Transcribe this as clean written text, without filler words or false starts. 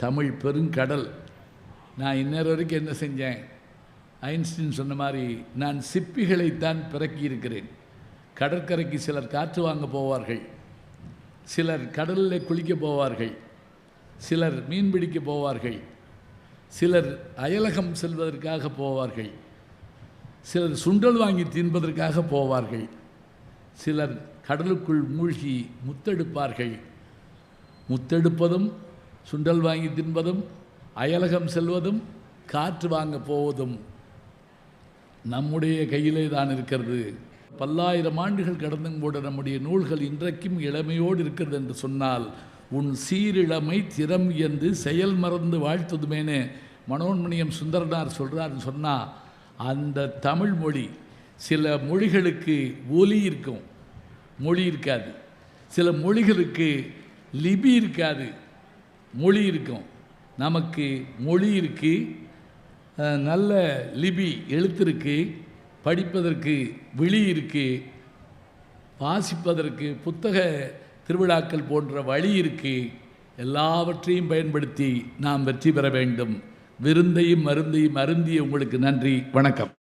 தமிழ் பெருங்கடல். நான் இன்னொரு வரைக்கும் என்ன செஞ்சேன்? ஐன்ஸ்டீன் சொன்ன மாதிரி நான் சிப்பிகளைத்தான் பிறக்கியிருக்கிறேன். கடற்கரைக்கு சிலர் காற்று வாங்க போவார்கள், சிலர் கடலில் குளிக்க போவார்கள், சிலர் மீன் பிடிக்க போவார்கள், சிலர் அயலகம் செல்வதற்காக போவார்கள், சிலர் சுண்டல் வாங்கி தின்பதற்காக போவார்கள், சிலர் கடலுக்குள் மூழ்கி முத்தெடுப்பார்கள். முத்தெடுப்பதும் சுண்டல் வாங்கி தின்பதும் அயலகம் செல்வதும் காற்று வாங்க போவதும் நம்முடைய கையிலே தான் இருக்கிறது. பல்லாயிரம் ஆண்டுகள் கடந்தும் கூட நம்முடைய நூல்கள் இன்றைக்கும் இளமையோடு இருக்கிறது என்று சொன்னால் உன் சீரிழமை திறம் என்று செயல் மறந்து வாழ்த்துதுமேனு மனோன்மணியம் சுந்தரனார் சொல்கிறார்னு சொன்னால், அந்த தமிழ் மொழி சில மொழிகளுக்கு ஒலி இருக்கும், மொழி இருக்காது. சில மொழிகளுக்கு லிபி இருக்காது, மொழி இருக்கும். நமக்கு மொழி இருக்குது, நல்ல லிபி எழுத்து இருக்குது, படிப்பதற்கு விழி இருக்குது, வாசிப்பதற்கு புத்தக திருவிழாக்கள் போன்ற வழி இருக்குது. எல்லாவற்றையும் பயன்படுத்தி நாம் வெற்றி பெற வேண்டும். விருந்தையும் மருந்தையும் அருந்திய உங்களுக்கு நன்றி. வணக்கம்.